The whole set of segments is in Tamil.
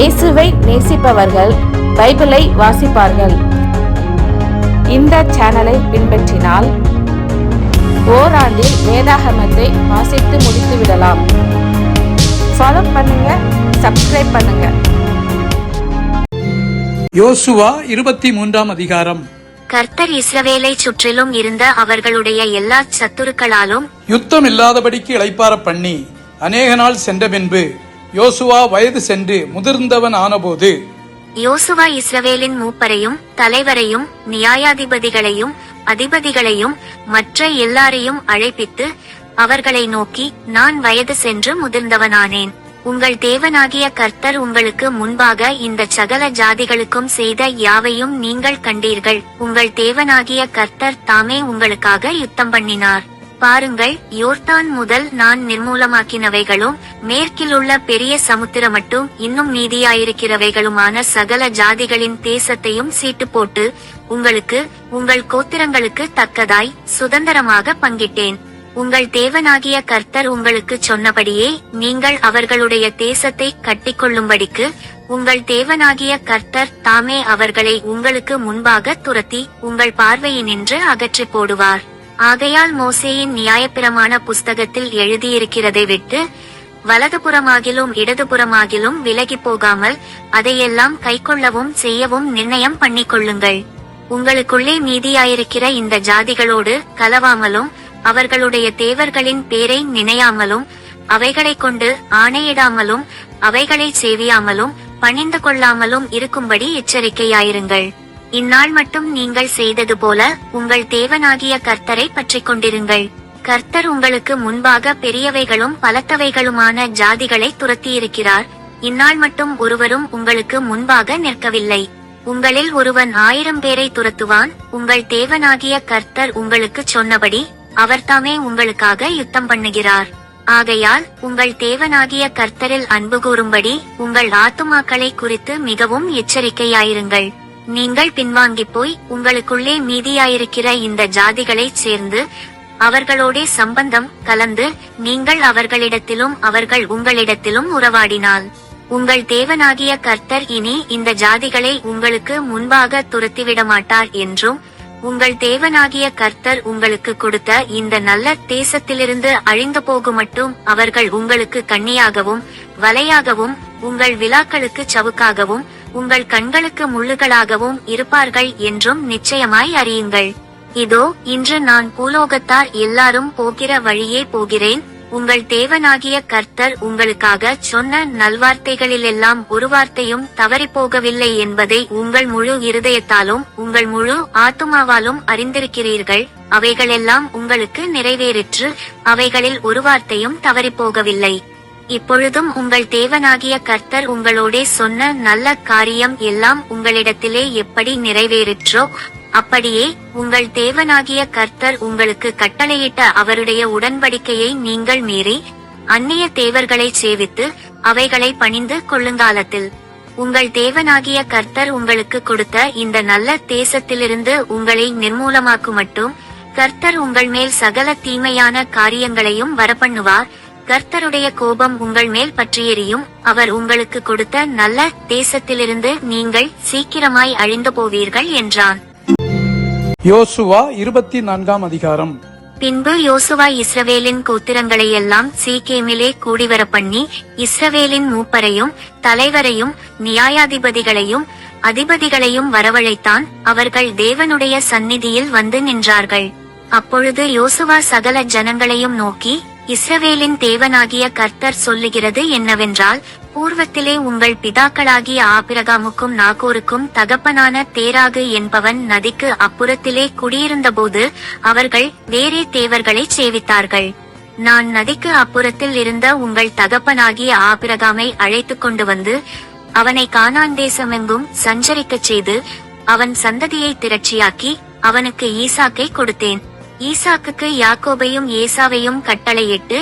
இயேசுவை நேசிப்பவர்கள் பைபிளை வாசிப்பார்கள். இந்த சேனலை பின்பற்றினால் ஓராண்டில் வேதாகமத்தை வாசித்து முடித்து விடலாம். ஃபாலோ பண்ணுங்க, சப்ஸ்கிரைப் பண்ணுங்க. யோசுவா 23 அதிகாரம். கர்த்தர் இஸ்ரவேலை சுற்றிலும் இருந்த அவர்களுடைய எல்லா சத்துருக்களாலும் யுத்தம் இல்லாதபடிக்கு இளைப்பார பண்ணி அநேக நாள் சென்ற பின்பு யோசுவா வயது சென்று முதிர்ந்தவன் ஆனபோது யோசுவா இஸ்ரவேலின் மூப்பரையும் தலைவரையும் நியாயாதிபதிகளையும் அதிபதிகளையும் மற்ற எல்லாரையும் அழைப்பித்து அவர்களை நோக்கி, நான் வயது சென்று முதிர்ந்தவனானேன். உங்கள் தேவனாகிய கர்த்தர் உங்களுக்கு முன்பாக இந்த சகல ஜாதிகளுக்கும் செய்த யாவையும் நீங்கள் கண்டீர்கள். உங்கள் தேவனாகிய கர்த்தர் தாமே உங்களுக்காக யுத்தம் பண்ணினார். பாருங்கள், யோர்தான் முதல் நான் நிர்மூலமாக்கினவைகளும் மேற்கிலுள்ள பெரிய சமுத்திரம் மட்டும் இன்னும் மீதியாயிருக்கிறவைகளுமான சகல ஜாதிகளின் தேசத்தையும் சீட்டு போட்டு உங்களுக்கு உங்கள் கோத்திரங்களுக்கு தக்கதாய் சுதந்திரமாக பங்கிட்டேன். உங்கள் தேவனாகிய கர்த்தர் உங்களுக்கு சொன்னபடியே நீங்கள் அவர்களுடைய தேசத்தை கட்டிக்கொள்ளும்படிக்கு உங்கள் தேவனாகிய கர்த்தர் தாமே அவர்களை உங்களுக்கு முன்பாக துரத்தி உங்கள் பார்வையினின்று அகற்றி போடுவார். ஆகையால் மோசேயின் நியாயப்பிரமாண புஸ்தகத்தில் எழுதியிருக்கிறதை விட்டு வலதுபுறமாகிலும் இடதுபுறமாகிலும் விலகி போகாமல் அதையெல்லாம் கைக்கொள்ளவும் செய்யவும் நிர்ணயம் பண்ணிக்கொள்ளுங்கள். உங்களுக்குள்ளே மீதியாயிருக்கிற இந்த ஜாதிகளோடு கலவாமலும் அவர்களுடைய தேவர்களின் பேரை நினையாமலும் அவைகளை கொண்டு ஆணையிடாமலும் அவைகளை சேவியாமலும் பணிந்து கொள்ளாமலும் இருக்கும்படி எச்சரிக்கையாயிருங்கள். இந்நாள் மட்டும் நீங்கள் செய்தது போல உங்கள் தேவனாகிய கர்த்தரை பற்றிக் கொண்டிருங்கள். கர்த்தர் உங்களுக்கு முன்பாக பெரியவைகளும் பலத்தவைகளுமான ஜாதிகளை துரத்தியிருக்கிறார். இந்நாள் மட்டும் ஒருவரும் உங்களுக்கு முன்பாக நிற்கவில்லை. உங்களில் ஒருவன் 1000 பேரை துரத்துவான். உங்கள் தேவனாகிய கர்த்தர் உங்களுக்கு சொன்னபடி அவர்தாமே உங்களுக்காக யுத்தம் பண்ணுகிறார். ஆகையால் உங்கள் தேவனாகிய கர்த்தரில் அன்பு கூறும்படி உங்கள் ஆத்துமாக்களை குறித்து மிகவும் எச்சரிக்கையாயிருங்கள். நீங்கள் பின்வாங்கி போய் உங்களுக்குள்ளே மீதியாயிருக்கிற இந்த ஜாதிகளை சேர்ந்து அவர்களோடே சம்பந்தம் கலந்து நீங்கள் அவர்களிடத்திலும் அவர்கள் உங்களிடத்திலும் உறவாடினால் உங்கள் தேவனாகிய கர்த்தர் இனி இந்த ஜாதிகளை உங்களுக்கு முன்பாக துரத்திவிடமாட்டார் என்றும் உங்கள் தேவனாகிய கர்த்தர் உங்களுக்கு கொடுத்த இந்த நல்ல தேசத்திலிருந்து அழிந்து போகுமட்டும் அவர்கள் உங்களுக்கு கண்ணியாகவும் வலையாகவும் உங்கள் விழாக்களுக்கு சவுக்காகவும் உங்கள் கண்களுக்கு முள்ளுகளாகவும் இருப்பார்கள் என்றும் நிச்சயமாய் அறியுங்கள். இதோ, இன்று நான் பூலோகத்தார் எல்லாரும் போகிற வழியே போகிறேன். உங்கள் தேவனாகிய கர்த்தர் உங்களுக்காக சொன்ன நல்வார்த்தைகளிலெல்லாம் ஒரு வார்த்தையும் தவறிப்போகவில்லை என்பதை உங்கள் முழு இருதயத்தாலும் உங்கள் முழு ஆத்துமாவாலும் அறிந்திருக்கிறீர்கள். அவைகளெல்லாம் உங்களுக்கு நிறைவேறிற்று. அவைகளில் ஒரு வார்த்தையும் தவறிப்போகவில்லை. இப்பொழுதும் உங்கள் தேவனாகிய கர்த்தர் உங்களோடே சொன்ன நல்ல காரியம் எல்லாம் உங்களிடத்திலே எப்படி நிறைவேறிற்றோ அப்படியே உங்கள் தேவனாகிய கர்த்தர் உங்களுக்கு கட்டளையிட்ட அவருடைய உடன்படிக்கையை நீங்கள் மீறி அந்நிய தேவர்களை சேவித்து அவைகளை பணிந்து கொள்ளுங்காலத்தில் உங்கள் தேவனாகிய கர்த்தர் உங்களுக்கு கொடுத்த இந்த நல்ல தேசத்திலிருந்து உங்களை நிர்மூலமாக்குமட்டும் கர்த்தர் உங்கள் மேல் சகல தீமையான காரியங்களையும் வரப்பண்ணுவார். கர்த்தருடைய கோபம் உங்கள் மேல் பற்றியெறியும். அவர் உங்களுக்கு கொடுத்த நல்ல தேசத்திலிருந்து நீங்கள் சீக்கிரமாய் அழிந்து போவீர்கள் என்றான். யோசுவா 24 அதிகாரம். பின்பு யோசுவா இஸ்ரவேலின் கோத்திரங்களையெல்லாம் சீகேமிலே கூடிவர பண்ணி இஸ்ரவேலின் மூப்பரையும் தலைவரையும் நியாயாதிபதிகளையும் அதிபதிகளையும் வரவழைத்தான். அவர்கள் தேவனுடைய சந்நிதியில் வந்து நின்றார்கள். அப்பொழுது யோசுவா சகல ஜனங்களையும் நோக்கி, இஸ்ரவேலின் தேவனாகிய கர்த்தர் சொல்லுகிறது என்னவென்றால், பூர்வத்திலே உங்கள் பிதாக்களாகிய ஆபிரகாமுக்கும் நாகோருக்கும் தகப்பனான தேராகு என்பவன் நதிக்கு அப்புறத்திலே குடியிருந்தபோது அவர்கள் வேறே தேவர்களை சேவித்தார்கள். நான் நதிக்கு அப்புறத்தில் இருந்த உங்கள் தகப்பனாகிய ஆபிரகாமை அழைத்து கொண்டு வந்து அவனை கானான் தேசமெங்கும் சஞ்சரிக்கச் செய்து அவன் சந்ததியை திரட்சியாக்கி அவனுக்கு ஈசாக்கை கொடுத்தேன். ஈசாக்குக்கு யாக்கோபையும் ஏசாவையும் கட்டளையிட்டு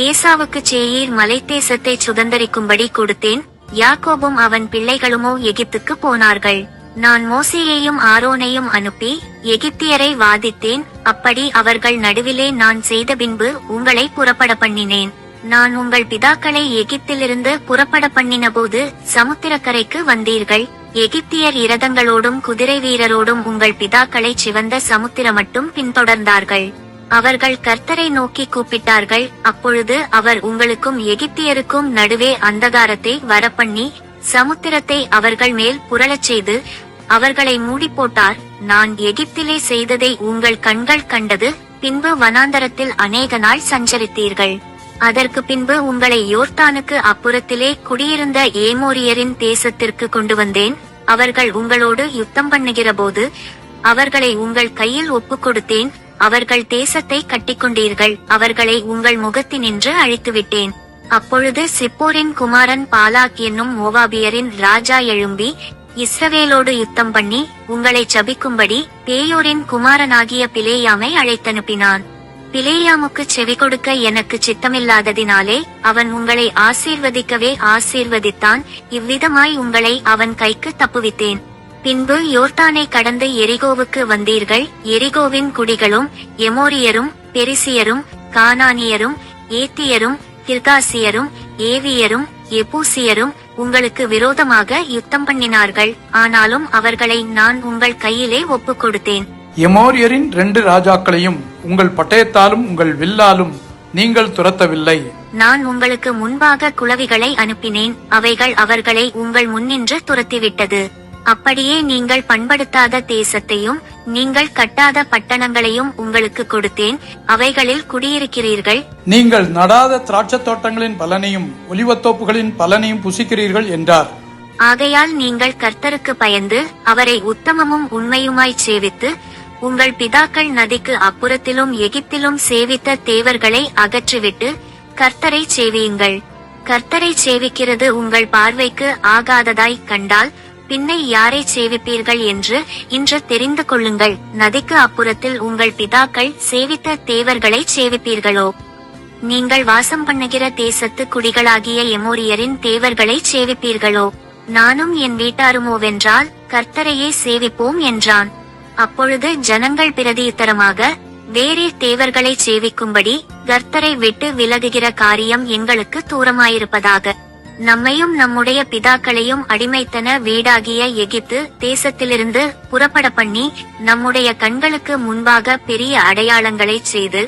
ஏசாவுக்கு சேயீர் மலைத்தேசத்தை சுதந்தரிக்கும்படி கொடுத்தேன். யாக்கோபும் அவன் பிள்ளைகளுமோ எகிப்துக்கு போனார்கள். நான் மோசேயையும் ஆரோனையும் அனுப்பி எகிப்தியரை வாதித்தேன். அப்படி அவர்கள் நடுவிலே நான் செய்த பின்பு உங்களை புறப்பட பண்ணினேன். நான் உங்கள் பிதாக்களை எகிப்திலிருந்து புறப்பட பண்ணினபோது சமுத்திரக்கரைக்கு வந்தீர்கள். எகிப்தியர் இரதங்களோடும் குதிரை வீரரோடும் உங்கள் பிதாக்களை சிவந்த சமுத்திரம் மட்டும் பின்தொடர்ந்தார்கள். அவர்கள் கர்த்தரை நோக்கி கூப்பிட்டார்கள். அப்பொழுது அவர் உங்களுக்கும் எகிப்தியருக்கும் நடுவே அந்தகாரத்தை வரப்பண்ணி சமுத்திரத்தை அவர்கள் மேல் புரளச் செய்து அவர்களை மூடி போட்டார். நான் எகிப்திலே செய்ததை உங்கள் கண்கள் கண்டது. பின்பு வனாந்தரத்தில் அநேக நாள் சஞ்சரித்தீர்கள். அதற்கு பின்பு உங்களை யோர்தானுக்கு அப்புறத்திலே குடியிருந்த ஏமோரியரின் தேசத்திற்கு கொண்டு வந்தேன். அவர்கள் உங்களோடு யுத்தம் பண்ணுகிற போது அவர்களை உங்கள் கையில் ஒப்புக் கொடுத்தேன். அவர்கள் தேசத்தை கட்டிக்கொண்டீர்கள். அவர்களை உங்கள் முகத்தினின்று அழித்துவிட்டேன். அப்பொழுது சிப்போரின் குமாரன் பாலாக் என்னும் மோவாபியரின் ராஜா எழும்பி இஸ்ரவேலோடு யுத்தம் பண்ணி உங்களை சபிக்கும்படி பேயோரின் குமாரனாகிய பிலேயாமை அழைத்தனுப்பினான். பிலேயாமுக்கு செவி கொடுக்க எனக்கு சித்தமில்லாததினாலே அவன் உங்களை ஆசீர்வதிக்கவே ஆசீர்வதித்தான். இவ்விதமாய் உங்களை அவன் கைக்கு தப்புவித்தேன். பின்பு யோர்தானை கடந்து எரிகோவுக்கு வந்தீர்கள். எரிகோவின் குடிகளும் எமோரியரும் பெரிசியரும் கானானியரும் ஏத்தியரும் கிர்காசியரும் ஏவியரும் எபூசியரும் உங்களுக்கு விரோதமாக யுத்தம் பண்ணினார்கள். ஆனாலும் அவர்களை நான் உங்கள் கையிலே ஒப்புக் கொடுத்தேன். எமோரியரின் 2 ராஜாக்களையும் உங்கள் பட்டயத்தாலும் உங்கள் வில்லாலும் நீங்கள் துரத்தவில்லை. நான் உங்களுக்கு முன்பாக குளவிகளை அனுப்பினேன். அவைகள் அவர்களை உங்கள் முன்னின்று துரத்திவிட்டது. அப்படியே நீங்கள் பண்படுத்தாத தேசத்தையும் நீங்கள் கட்டாத பட்டணங்களையும் உங்களுக்கு கொடுத்தேன். அவைகளில் குடியிருக்கிறீர்கள். நீங்கள் நடாத திராட்சை தோட்டங்களின் பலனையும் ஒலிவத்தோப்புகளின் பலனையும் புசிக்கிறீர்கள் என்றார். ஆகையால் நீங்கள் கர்த்தருக்கு பயந்து அவரை உத்தமமும் உண்மையுமாய் சேவித்து உங்கள் பிதாக்கள் நதிக்கு அப்புறத்திலும் எகிப்திலும் சேவித்த தேவர்களை அகற்றிவிட்டு கர்த்தரை சேவியுங்கள். கர்த்தரை சேவிக்கிறது உங்கள் பார்வைக்கு ஆகாததாய் கண்டால் பின்னை யாரை சேவிப்பீர்கள் என்று இன்று தெரிந்து கொள்ளுங்கள். நதிக்கு அப்புறத்தில் உங்கள் பிதாக்கள் சேவித்த தேவர்களை சேவிப்பீர்களோ? நீங்கள் வாசம் பண்ணுகிற தேசத்து குடிகளாகிய எமோரியரின் தேவர்களை சேவிப்பீர்களோ? நானும் என் வீட்டாருமோவென்றால் கர்த்தரையே சேவிப்போம் என்றான். அப்பொழுது ஜனங்கள் பிரதியுத்தரமாக, வேறே தேவர்களை சேவிக்கும்படி கர்த்தரை விட்டு விலகுகிற காரியம் எங்களுக்கு தூரமாயிருப்பதாக. நம்மையும் நம்முடைய பிதாக்களையும் அடிமைத்தன வீடாகிய எகிப்து தேசத்திலிருந்து புறப்பட பண்ணி நம்முடைய கண்களுக்கு முன்பாக பெரிய அடையாளங்களை செய்து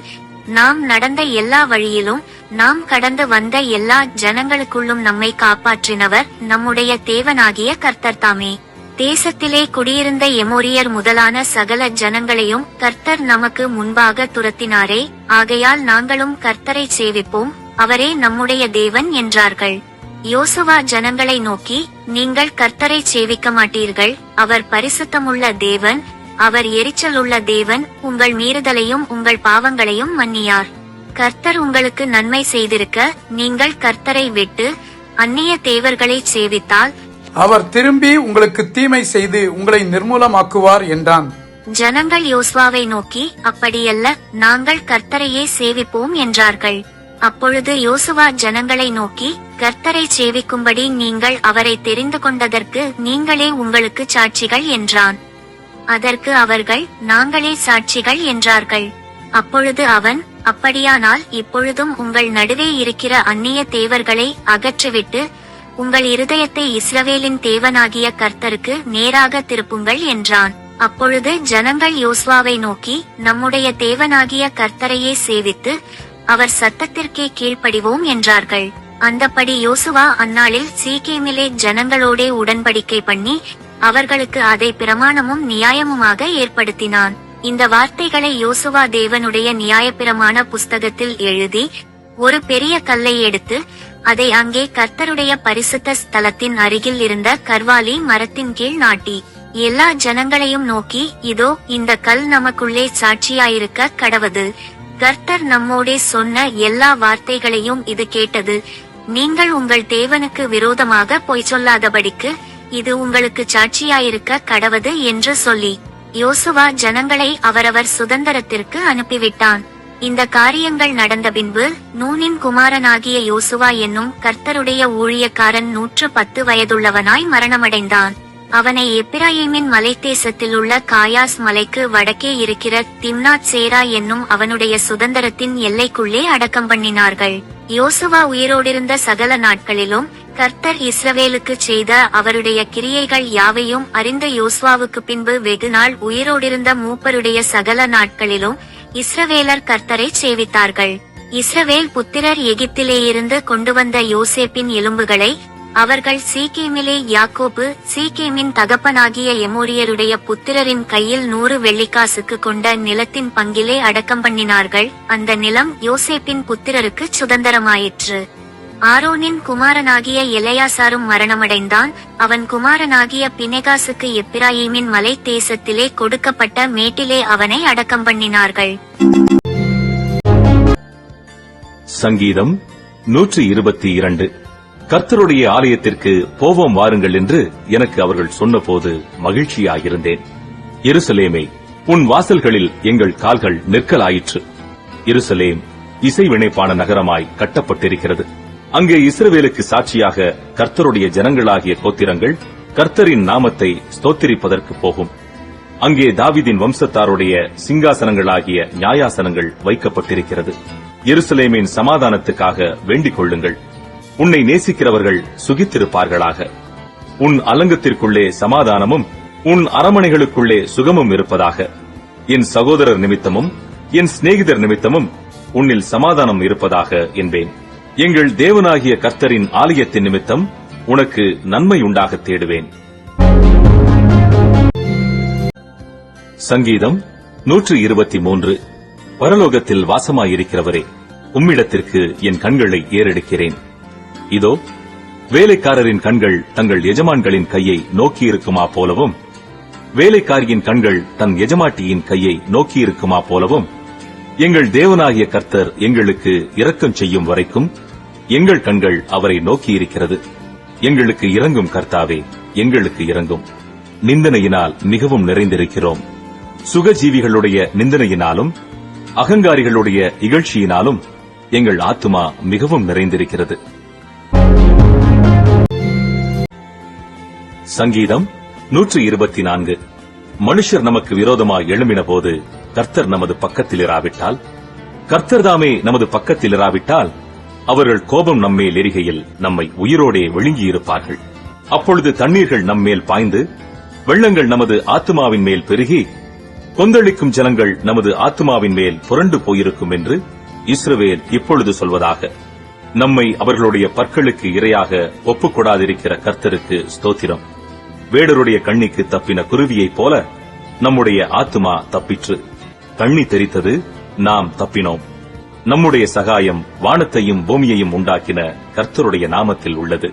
நாம் நடந்த எல்லா வழியிலும் நாம் கடந்து வந்த எல்லா ஜனங்களுக்குள்ளும் நம்மை காப்பாற்றினவர் நம்முடைய தேவனாகிய கர்த்தர் தாமே. தேசத்திலே குடியிருந்த எமோரியர் முதலான சகல ஜனங்களையும் கர்த்தர் நமக்கு முன்பாக துரத்தினாரே. ஆகையால் நாங்களும் கர்த்தரை சேவிப்போம், அவரே நம்முடைய தேவன் என்றார்கள். யோசுவா ஜனங்களை நோக்கி, நீங்கள் கர்த்தரை சேவிக்க மாட்டீர்கள். அவர் பரிசுத்தமுள்ள தேவன், அவர் எரிச்சலுள்ள தேவன். உங்கள் மீறுதலையும் உங்கள் பாவங்களையும் மன்னியார். கர்த்தர் உங்களுக்கு நன்மை செய்திருக்க நீங்கள் கர்த்தரை விட்டு அந்நிய தேவர்களை சேவித்தால் அவர் திரும்பி உங்களுக்கு தீமை செய்து உங்களை நிர்மூலமாக்குவார் என்றான். ஜனங்கள் யோசுவாவை நோக்கி, அப்படியல்ல, நாங்கள் கர்த்தரையே சேவிப்போம் என்றார்கள். அப்பொழுது யோசுவா ஜனங்களை நோக்கி, கர்த்தரை சேவிக்கும்படி நீங்கள் அவரை தெரிந்து கொண்டதற்கு நீங்களே உங்களுக்கு சாட்சிகள் என்றான். அதற்கு அவர்கள், நாங்களே சாட்சிகள் என்றார்கள். அப்பொழுது அவன், அப்படியானால் இப்பொழுதும் உங்கள் நடுவே இருக்கிற அந்நிய தேவர்களை அகற்றிவிட்டு உங்கள் இருதயத்தை இஸ்ரவேலின் தேவனாகிய கர்த்தருக்கு நேராக திருப்புங்கள் என்றான். அப்பொழுது ஜனங்கள் யோசுவாவை நோக்கி, நம்முடைய தேவனாகிய கர்த்தரையே சேவித்து அவர் சத்தத்திற்கே கீழ்ப்படிவோம் என்றார்கள். அந்தப்படி யோசுவா அந்நாளில் சீகேமிலே ஜனங்களோடே உடன்படிக்கை பண்ணி அவர்களுக்கு அதை பிரமாணமும் நியாயமுமாக ஏற்படுத்தினான். இந்த வார்த்தைகளை யோசுவா தேவனுடைய நியாயப்பிரமாண புஸ்தகத்தில் எழுதி ஒரு பெரிய கல்லை எடுத்து அதை அங்கே கர்த்தருடைய பரிசுத்த ஸ்தலத்தின் அருகில் இருந்த கர்வாலி மரத்தின் கீழ் நாட்டி எல்லா ஜனங்களையும் நோக்கி, இதோ இந்த கல் நமக்குள்ளே சாட்சியாயிருக்க கடவது. கர்த்தர் நம்மோடே சொன்ன எல்லா வார்த்தைகளையும் இது கேட்டது. நீங்கள் உங்கள் தேவனுக்கு விரோதமாக பொய் சொல்லாதபடிக்கு இது உங்களுக்கு சாட்சியாயிருக்க கடவது என்று சொல்லி யோசுவா ஜனங்களை அவரவர் சுதந்திரத்திற்கு அனுப்பிவிட்டான். இந்த காரியங்கள் நடந்த பின்பு நூனின் குமாரனாகிய யோசுவா என்னும் கர்த்தருடைய ஊழியக்காரன் 110 வயதுள்ளவனாய் மரணமடைந்தான். அவனை எப்பிராயீமின் மலைத்தேசத்தில் உள்ள காயாஸ் மலைக்கு வடக்கே இருக்கிற திம்னாத் சேரா என்னும் அவனுடைய சுதந்திரத்தின் எல்லைக்குள்ளே அடக்கம் பண்ணினார்கள். யோசுவா உயிரோடிருந்த சகல நாட்களிலும் கர்த்தர் இஸ்ரவேலுக்கு செய்த அவருடைய கிரியைகள் யாவையும் அறிந்த யோசுவாவுக்கு பின்பு வெகுநாள் உயிரோடிருந்த மூப்பருடைய சகல நாட்களிலும் இஸ்ரவேலர் கர்த்தரை சேவித்தார்கள். இஸ்ரவேல் புத்திரர் எகிப்திலேயிருந்து கொண்டு வந்த யோசேப்பின் எலும்புகளை அவர்கள் சீகேமிலே யாக்கோபு சீகேமின் தகப்பனாகிய எமோரியருடைய புத்திரரின் கையில் 100 வெள்ளிக்காசுக்கு கொண்ட நிலத்தின் பங்கிலே அடக்கம் பண்ணினார்கள். அந்த நிலம் யோசேப்பின் புத்திரருக்கு சுதந்திரமாயிற்று. ஆரோனின் குமாரனாகிய எலெயாசாரும் மரணமடைந்தான். அவன் குமாரனாகிய பினெகாசுக்கு எப்பிராயீமின் மலை தேசத்திலே கொடுக்கப்பட்ட மேட்டிலே அவனை அடக்கம் பண்ணினார்கள். சங்கீதம் 122. கர்த்தருடைய ஆலயத்திற்கு போவோம் வாருங்கள் என்று எனக்கு அவர்கள் சொன்னபோது மகிழ்ச்சியாயிருந்தேன். எருசலேமே, உன் வாசல்களில் எங்கள் கால்கள் நிற்கலாயிற்று. எருசலேம் இசைவினைப்பான நகரமாய் கட்டப்பட்டிருக்கிறது. அங்கே இஸ்ரவேலுக்கு சாட்சியாக கர்த்தருடைய ஜனங்களாகிய கோத்திரங்கள் கர்த்தரின் நாமத்தை ஸ்தோத்திரிப்பதற்கு போகும். அங்கே தாவீதின் வம்சத்தாருடைய சிங்காசனங்களாகிய நியாயாசனங்கள் வைக்கப்பட்டிருக்கிறது. எருசலேமின் சமாதானத்துக்காக வேண்டிக் கொள்ளுங்கள். உன்னை நேசிக்கிறவர்கள் சுகித்திருப்பார்களாக. உன் அலங்கத்திற்குள்ளே சமாதானமும் உன் அரமனைகளுக்குள்ளே சுகமும் இருப்பதாக. என் சகோதரர் நிமித்தமும் என் சிநேகிதர் நிமித்தமும் உன்னில் சமாதானம் இருப்பதாக என்பேன். எங்கள் தேவனாகிய கர்த்தரின் ஆலயத்தின் நிமித்தம் உனக்கு நன்மை உண்டாக தேடுவேன். சங்கீதம் 123. பரலோகத்தில் வாசமாயிருக்கிறவரே, உம்மிடத்திற்கு என் கண்களை ஏறெடுக்கிறேன். இதோ, வேலைக்காரரின் கண்கள் தங்கள் எஜமான்களின் கையை நோக்கியிருக்குமா போலவும், வேலைக்காரியின் கண்கள் தன் எஜமாட்டியின் கையை நோக்கியிருக்குமா போலவும், எங்கள் தேவனாகிய கர்த்தர் எங்களுக்கு இரக்கம் செய்யும் வரைக்கும் எங்கள் கண்கள் அவரை நோக்கியிருக்கிறது. எங்களுக்கு இரங்கும் கர்த்தாவே, எங்களுக்கு இரங்கும். நிந்தனையினால் மிகவும் நிறைந்திருக்கிறோம். சுகஜீவிகளுடைய நிந்தனையினாலும் அகங்காரிகளுடைய இகழ்ச்சியினாலும் எங்கள் ஆத்துமா மிகவும் நிறைந்திருக்கிறது. சங்கீதம் 124. மனுஷர் நமக்கு விரோதமாய் எழும்பின போது கர்த்தர் நமது பக்கத்தில் இராவிட்டால், கர்த்தர் தாமே நமது பக்கத்தில் இராவிட்டால், அவர்கள் கோபம் நம்மேல் எரிகையில் நம்மை உயிரோடே விழுங்கியிருப்பார்கள். அப்பொழுது தண்ணீர்கள் நம்மேல் பாய்ந்து வெள்ளங்கள் நமது ஆத்துமாவின் மேல் பெருகி கொந்தளிக்கும் ஜலங்கள் நமது ஆத்துமாவின் மேல் புரண்டு போயிருக்கும் என்று இஸ்ரவேல் இப்பொழுது சொல்வதாக. நம்மை அவர்களுடைய பற்களுக்கு இரையாக ஒப்புக்கொடாதிருக்கிற கர்த்தருக்கு ஸ்தோத்திரம். வேடருடைய கண்ணிக்கு தப்பின குருவியைப் போல நம்முடைய ஆத்துமா தப்பிற்று. கண்ணி தெரித்தது, நாம் தப்பினோம். நம்முடைய சகாயம் வானத்தையும் பூமியையும் உண்டாக்கின கர்த்தருடைய நாமத்தில் உள்ளது.